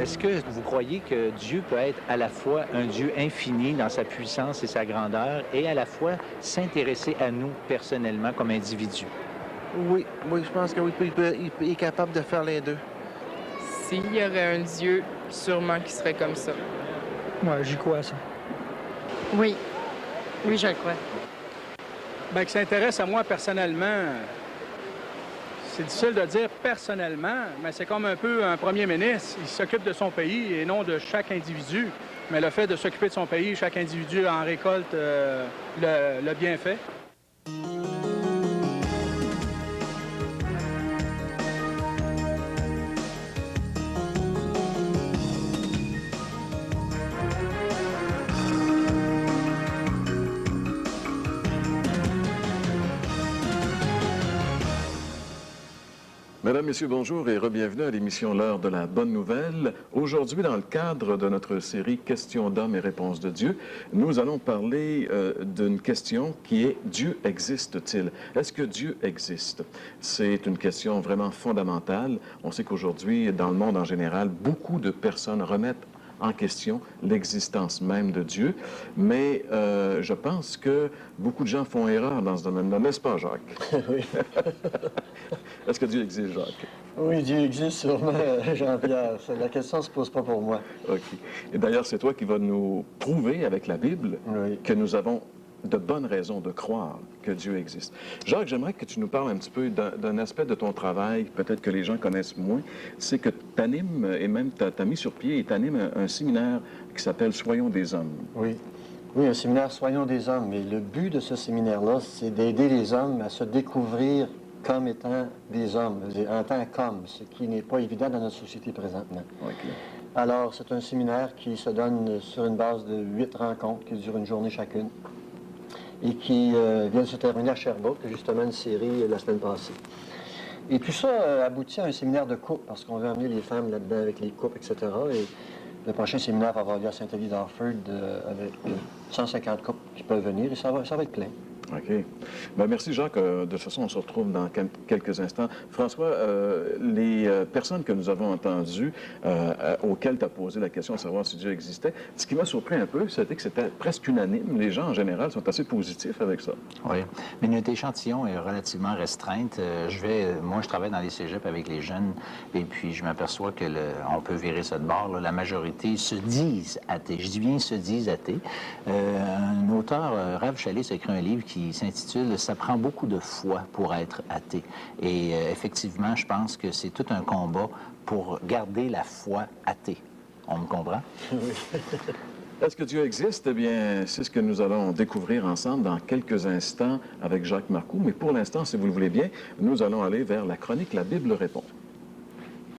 Est-ce que vous croyez que Dieu peut être à la fois un Dieu infini dans sa puissance et sa grandeur et à la fois s'intéresser à nous personnellement comme individus? Oui, oui, je pense que oui, il est capable de faire les deux. S'il y aurait un Dieu, sûrement qui serait comme ça. Ouais, j'y crois, ça. Oui, oui, je le crois. Bien, qui s'intéresse à moi personnellement, c'est difficile de dire personnellement, mais c'est comme un peu un premier ministre. Il s'occupe de son pays et non de chaque individu. Mais le fait de s'occuper de son pays, chaque individu en récolte le bienfait. Mesdames, Messieurs, bonjour et re-bienvenue à l'émission L'heure de la bonne nouvelle. Aujourd'hui, dans le cadre de notre série Questions d'hommes et réponses de Dieu, nous allons parler d'une question qui est « Dieu existe-t-il » ? Est-ce que Dieu existe? C'est une question vraiment fondamentale. On sait qu'aujourd'hui, dans le monde en général, beaucoup de personnes remettent en question l'existence même de Dieu, mais je pense que beaucoup de gens font erreur dans ce domaine-là, n'est-ce pas, Jacques? Oui. Est-ce que Dieu existe, Jacques? Oui, Dieu existe sûrement, Jean-Pierre. La question ne se pose pas pour moi. OK. Et d'ailleurs, c'est toi qui vas nous prouver avec la Bible que nous avons de bonnes raisons de croire que Dieu existe. Jacques, j'aimerais que tu nous parles un petit peu d'un aspect de ton travail, peut-être que les gens connaissent moins, c'est que tu animes, et même tu as mis sur pied et tu animes un séminaire qui s'appelle « Soyons des hommes ». Oui. Oui, un séminaire « Soyons des hommes ». Mais le but de ce séminaire-là, c'est d'aider les hommes à se découvrir comme étant des hommes, en tant qu'hommes, ce qui n'est pas évident dans notre société présentement. Okay. Alors, c'est un séminaire qui se donne sur une base de 8 rencontres qui durent une journée chacune et qui vient de se terminer à Sherbrooke, justement une série la semaine passée. Et tout ça aboutit à un séminaire de couple, parce qu'on veut amener les femmes là-dedans avec les couples, etc. Et le prochain séminaire va avoir lieu à Saint-Élie-d'Harford avec 150 couples qui peuvent venir, et ça va être plein. OK. Bien, merci, Jacques. De toute façon, on se retrouve dans quelques instants. François, les personnes que nous avons entendues, auxquelles tu as posé la question de savoir si Dieu existait, ce qui m'a surpris un peu, c'était que c'était presque unanime. Les gens, en général, sont assez positifs avec ça. Oui, mais notre échantillon est relativement restreinte. Moi, je travaille dans les cégeps avec les jeunes, et puis je m'aperçois que on peut virer ça de bord. Là. La majorité se disent athées. Je dis bien se disent athées. Un auteur, Rav Chalice, a écrit un livre qui s'intitule « Ça prend beaucoup de foi pour être athée ». Et effectivement, je pense que c'est tout un combat pour garder la foi athée. On me comprend? Oui. Est-ce que Dieu existe? Eh bien, c'est ce que nous allons découvrir ensemble dans quelques instants avec Jacques Marcoux. Mais pour l'instant, si vous le voulez bien, nous allons aller vers la chronique « La Bible répond ».